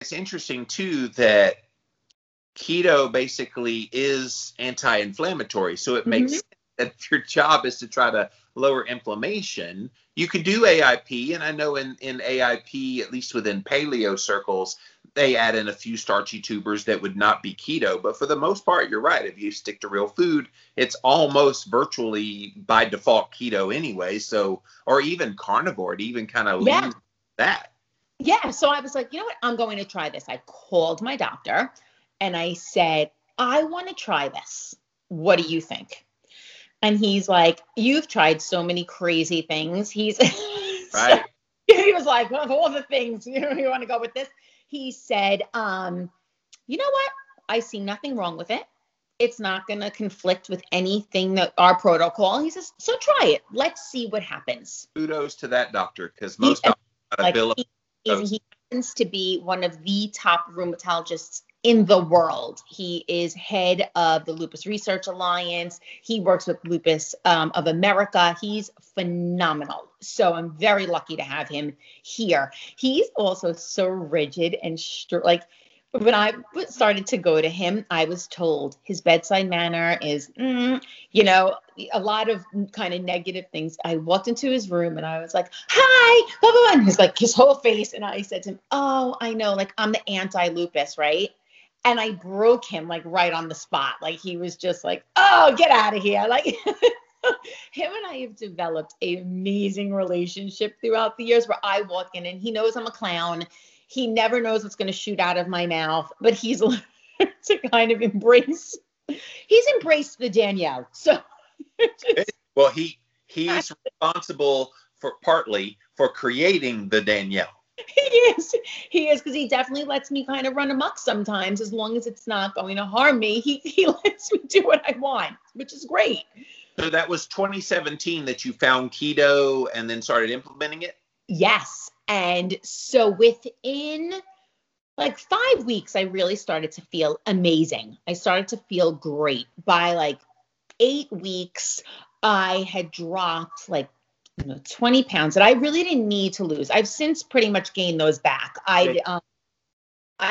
it's interesting too that keto basically is anti-inflammatory. So it makes sense that if your job is to try to lower inflammation, you could do AIP. And I know in AIP, at least within paleo circles, they add in a few starchy tubers that would not be keto. But for the most part, you're right. If you stick to real food, it's almost virtually by default keto anyway. So, or even carnivore, it even kind of leans that. Yeah. So I was like, you know what? I'm going to try this. I called my doctor and I said, I want to try this. What do you think? And he's like, you've tried so many crazy things. He's right. He was like, of all the things, you want to go with this? He said, you know what? I see nothing wrong with it. It's not going to conflict with anything that our protocol. He says, so try it. Let's see what happens. Kudos to that doctor, because most doctors got a bill of he happens to be one of the top rheumatologists in the world. He is head of the Lupus Research Alliance. He works with Lupus of America. He's phenomenal. So I'm very lucky to have him here. He's also so rigid and like when I started to go to him, I was told his bedside manner is, a lot of kind of negative things. I walked into his room and I was like, hi, blah, blah, blah. And he's like, his whole face. And I said to him, oh, I know, like I'm the anti-lupus, right? And I broke him like right on the spot. Like he was just like, oh, get out of here. Like him and I have developed an amazing relationship throughout the years where I walk in and he knows I'm a clown. He never knows what's going to shoot out of my mouth, but he's learned to kind of embrace. He's embraced the Danielle. So, well, he's responsible partly for creating the Danielle. He is, because he definitely lets me kind of run amok sometimes, as long as it's not going to harm me. He lets me do what I want, which is great. So that was 2017 that you found keto and then started implementing it? Yes. And so within like 5 weeks, I really started to feel amazing. I started to feel great. By like 8 weeks, I had dropped like 20 pounds that I really didn't need to lose. I've since pretty much gained those back. I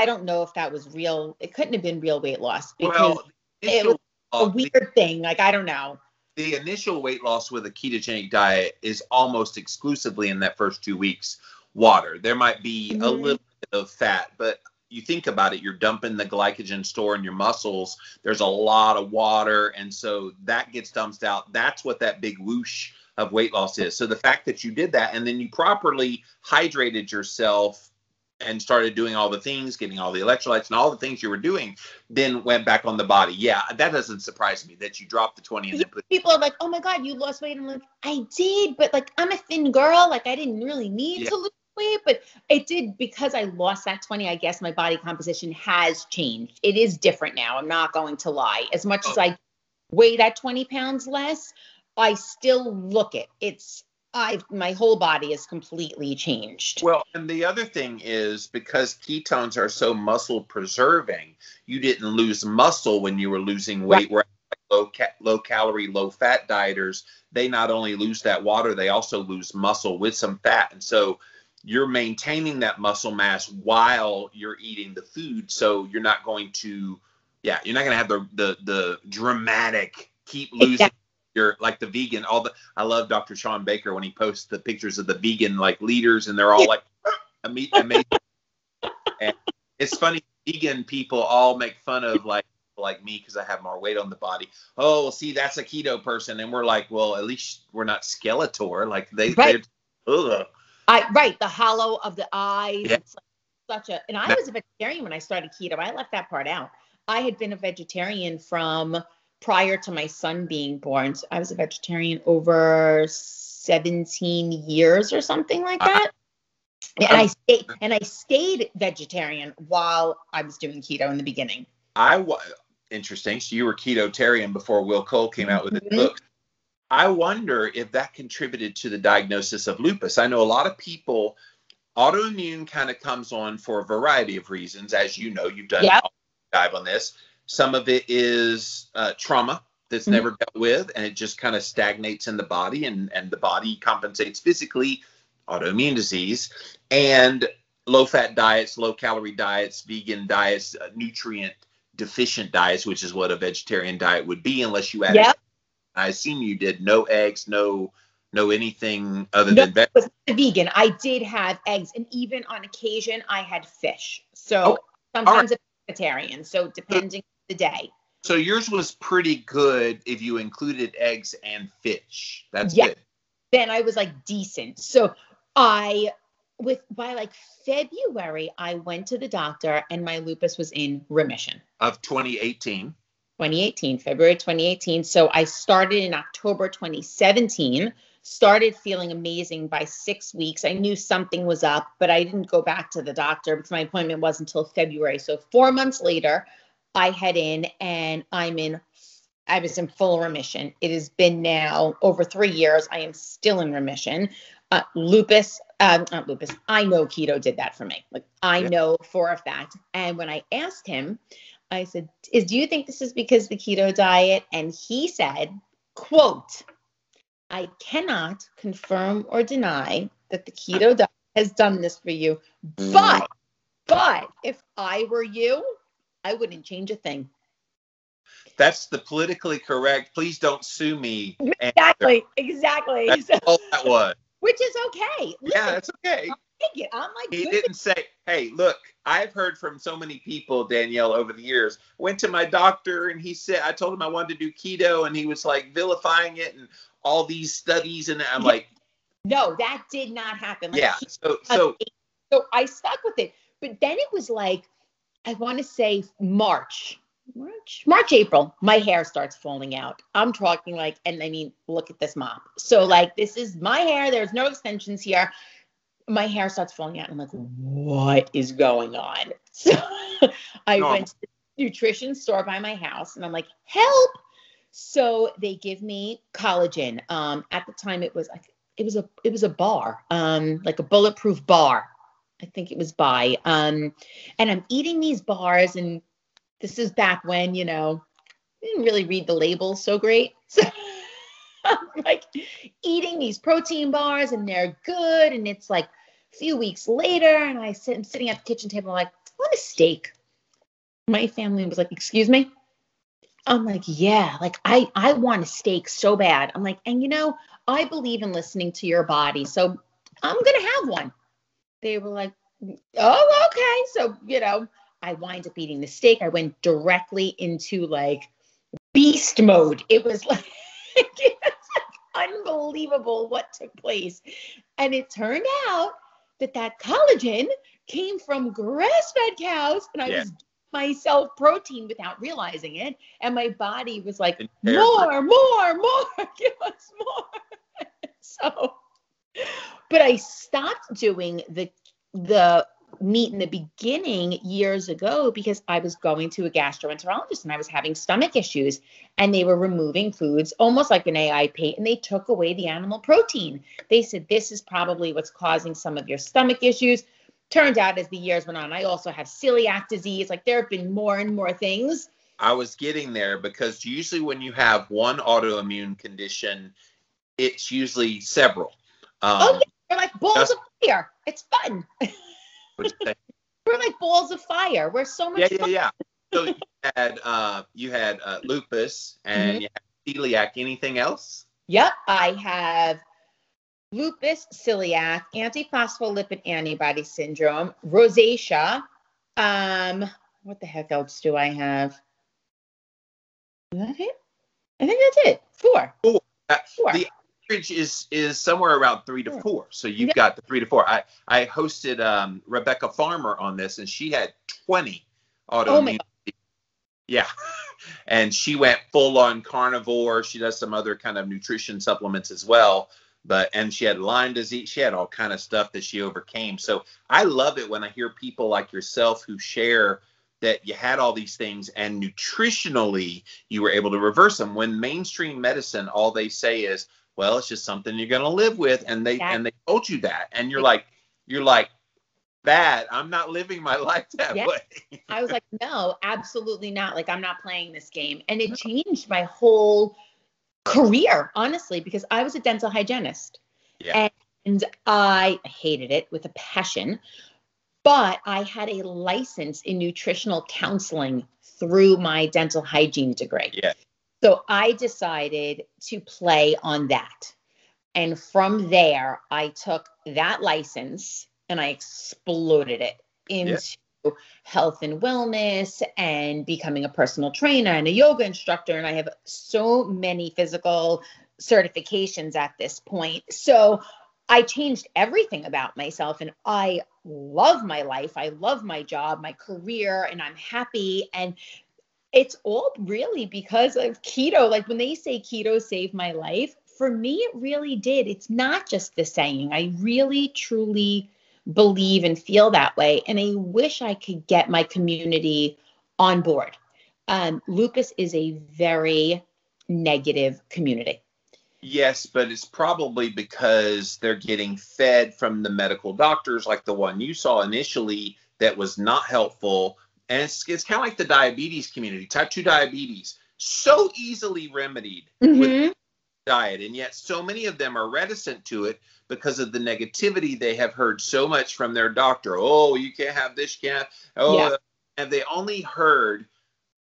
don't know if that was real. It couldn't have been real weight loss because it was a weird thing. Like, I don't know. The initial weight loss with a ketogenic diet is almost exclusively in that first 2 weeks water. There might be a little bit of fat, but you think about it, you're dumping the glycogen store in your muscles. There's a lot of water. And so that gets dumped out. That's what that big whoosh of weight loss is. So the fact that you did that and then you properly hydrated yourself and started doing all the things, getting all the electrolytes and all the things you were doing, then went back on the body. Yeah, that doesn't surprise me that you dropped the 20 and then put. People are like, oh my God, you lost weight. I'm like, I did, but like I'm a thin girl. Like I didn't really need to lose weight, but it did because I lost that 20. I guess my body composition has changed. It is different now. I'm not going to lie. As much as I weigh that 20 pounds less, I still look it. My whole body is completely changed. Well, and the other thing is because ketones are so muscle preserving, you didn't lose muscle when you were losing weight. Right. Where low calorie, low fat dieters, they not only lose that water, they also lose muscle with some fat. And so you're maintaining that muscle mass while you're eating the food. So you're not going to, you're not going to have the dramatic keep losing. You're like the vegan, I love Dr. Sean Baker when he posts the pictures of the vegan like leaders and they're all like amazing. And it's funny, vegan people all make fun of like me because I have more weight on the body. Oh, well, see, that's a keto person. And we're like, well, at least we're not Skeletor. Like they're ugh. Right. The hollow of the eye. Yeah. It's like and I was a vegetarian when I started keto. I left that part out. I had been a vegetarian from prior to my son being born. So I was a vegetarian over 17 years or something like that. And I stayed vegetarian while I was doing keto in the beginning. Interesting. So you were ketotarian before Will Cole came out with his book. I wonder if that contributed to the diagnosis of lupus. I know a lot of people, autoimmune kind of comes on for a variety of reasons. As you know, you've done a dive on this. Some of it is trauma that's never dealt with, and it just kind of stagnates in the body, and the body compensates physically, autoimmune disease. And low fat diets, low calorie diets, vegan diets, nutrient deficient diets, which is what a vegetarian diet would be, unless you added. Yep. I assume you did no eggs, no anything other No, than it was vegan. I did have eggs, and even on occasion, I had fish. So sometimes a vegetarian. So depending on the day. So yours was pretty good if you included eggs and fish. That's Yeah. good. Then I was like decent. So by like February, I went to the doctor and my lupus was in remission. Of 2018. February 2018. So I started in October 2017, started feeling amazing by 6 weeks. I knew something was up, but I didn't go back to the doctor because my appointment wasn't until February. So 4 months later, I head in and I was in full remission. It has been now over 3 years. I am still in remission. Not lupus. I know keto did that for me. Like I know for a fact. And when I asked him, I said, do you think this is because the keto diet? And he said, quote, I cannot confirm or deny that the keto diet has done this for you. But if I were you, I wouldn't change a thing. That's the politically correct. Please don't sue me. Exactly. That's all that was. Which is okay. Listen, yeah, it's okay. I'm like, he didn't say, hey, look, I've heard from so many people, Danielle, over the years. Went to my doctor and he said, I told him I wanted to do keto and he was like vilifying it and all these studies. And I'm like, no, that did not happen. Like, yeah. So I stuck with it. But then it was like, I want to say March, April, my hair starts falling out. I'm talking like, and I mean, look at this mop. So like, this is my hair. There's no extensions here. My hair starts falling out. I'm like, what is going on? So I went to the nutrition store by my house and I'm like, help. So they give me collagen. At the time it was a bar, like a bulletproof bar. I think it was by, and I'm eating these bars, and this is back when, I didn't really read the labels so great. So I'm like eating these protein bars and they're good. And it's like a few weeks later and I'm sitting at the kitchen table. I'm like, I want a steak. My family was like, excuse me? I'm like, yeah, like I want a steak so bad. I'm like, and I believe in listening to your body. So I'm going to have one. They were like, oh, okay. So, I wind up eating the steak. I went directly into like beast mode. It was like, unbelievable what took place. And it turned out that collagen came from grass-fed cows. And I was giving myself protein without realizing it. And my body was like, more, give us more. So, but I stopped doing the meat in the beginning years ago because I was going to a gastroenterologist and I was having stomach issues and they were removing foods almost like an AIP and they took away the animal protein. They said, this is probably what's causing some of your stomach issues. Turned out as the years went on, I also have celiac disease. Like there have been more and more things. I was getting there because usually when you have one autoimmune condition, it's usually several. They're like balls of fire. It's fun. We're like balls of fire. We're so much fun. Yeah. So you had lupus and you had celiac. Anything else? Yep. I have lupus, celiac, antiphospholipid antibody syndrome, rosacea. What the heck else do I have? Is that it? I think that's it. Four. The average is somewhere around 3 to 4. So you've got the 3 to 4. I hosted Rebecca Farmer on this, and she had 20 autoimmune. Yeah. And she went full on carnivore. She does some other kind of nutrition supplements as well. And she had Lyme disease. She had all kind of stuff that she overcame. So I love it when I hear people like yourself who share that you had all these things and nutritionally you were able to reverse them. When mainstream medicine, all they say is, well, it's just something you're going to live with. And they told you that. And you're like, bad. I'm not living my life that way. I was like, no, absolutely not. Like, I'm not playing this game. And it changed my whole career, honestly, because I was a dental hygienist. Yeah. And I hated it with a passion. But I had a license in nutritional counseling through my dental hygiene degree. Yeah. So I decided to play on that. And from there, I took that license and I exploded it into health and wellness and becoming a personal trainer and a yoga instructor. And I have so many physical certifications at this point. So I changed everything about myself, and I love my life. I love my job, my career, and I'm happy. And it's all really because of keto. Like when they say keto saved my life, for me, it really did. It's not just the saying. I really, truly believe and feel that way. And I wish I could get my community on board. Lupus is a very negative community. Yes, but it's probably because they're getting fed from the medical doctors, like the one you saw initially, that was not helpful. And it's kind of like the diabetes community, type 2 diabetes, so easily remedied with diet. And yet so many of them are reticent to it because of the negativity they have heard so much from their doctor. Oh, you can't have this, can't. Oh, yeah. And they only heard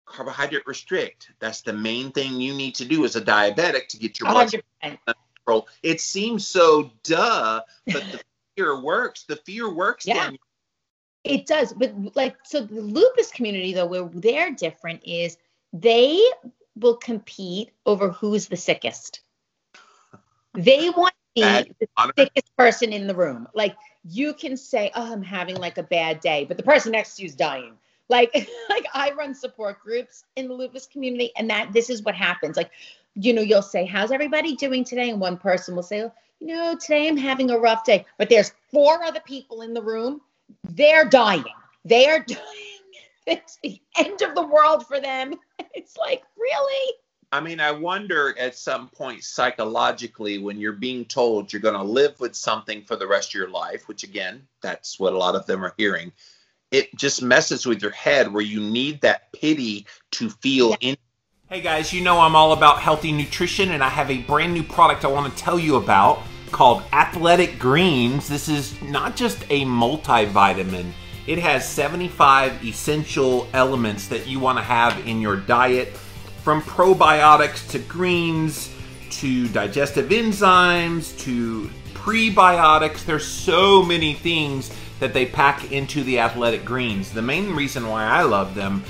carbohydrate restrict. That's the main thing you need to do as a diabetic to get your blood sugar under control. It seems so duh, but the fear works. The fear works. Yeah. It does. But like, so the lupus community, though, where they're different is they will compete over who's the sickest. They want to be the sickest person in the room. Like you can say, oh, I'm having like a bad day, but the person next to you is dying. Like I run support groups in the lupus community, and this is what happens. Like, you'll say, how's everybody doing today? And one person will say, today I'm having a rough day, but there's 4 other people in the room. They're dying. They are dying. It's the end of the world for them. It's like, really? I mean, I wonder at some point psychologically when you're being told you're going to live with something for the rest of your life, which again, that's what a lot of them are hearing. It just messes with your head where you need that pity to feel in. Hey guys, I'm all about healthy nutrition, and I have a brand new product I want to tell you about called Athletic Greens. This is not just a multivitamin. It has 75 essential elements that you want to have in your diet, from probiotics to greens to digestive enzymes to prebiotics. There's so many things that they pack into the Athletic Greens. The main reason why I love them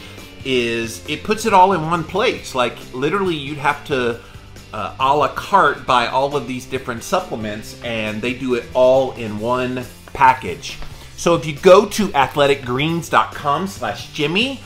is it puts it all in one place. Like literally you'd have to a la carte buy all of these different supplements, and they do it all in one package. So if you go to athleticgreens.com/Jimmy,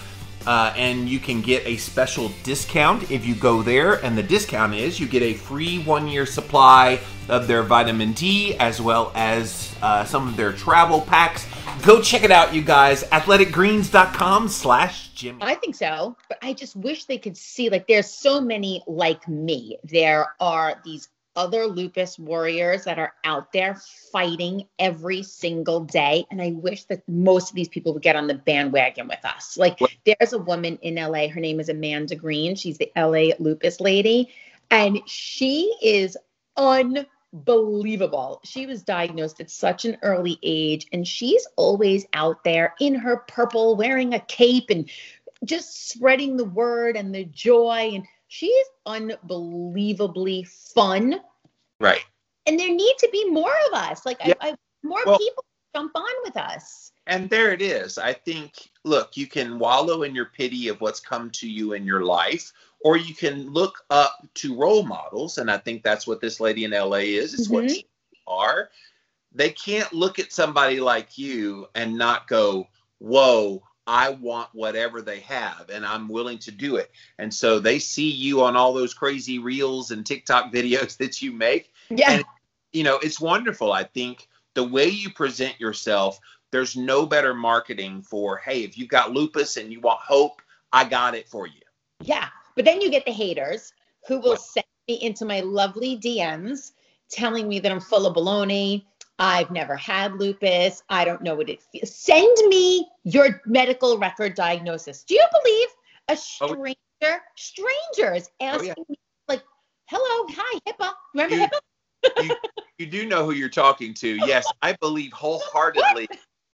and you can get a special discount if you go there, and the discount is you get a free 1-year supply of their vitamin D as well as some of their travel packs. Go check it out, you guys. athleticgreens.com/Jimmy. I think so, but I just wish they could see, like, there's so many like me. There are these other lupus warriors that are out there fighting every single day. And I wish that most of these people would get on the bandwagon with us. Like there's a woman in LA, her name is Amanda Green. She's the LA lupus lady. And she is unbelievable. She was diagnosed at such an early age, and she's always out there in her purple, wearing a cape and just spreading the word and the joy. And she's unbelievably fun. Right. And there need to be more of us. Like more people jump on with us. And there it is. I think, look, you can wallow in your pity of what's come to you in your life, or you can look up to role models. And I think that's what this lady in LA is. It's what she are. They can't look at somebody like you and not go, whoa, I want whatever they have, and I'm willing to do it. And so they see you on all those crazy reels and TikTok videos that you make. Yeah. And, it's wonderful. I think the way you present yourself, there's no better marketing for, hey, if you've got lupus and you want hope, I got it for you. Yeah. But then you get the haters who will send me into my lovely DMs telling me that I'm full of baloney. I've never had lupus. I don't know what it feels. Send me your medical record diagnosis. Do you believe a strangers asking me, like, hello, hi, HIPAA. Remember HIPAA? you do know who you're talking to. Yes, I believe wholeheartedly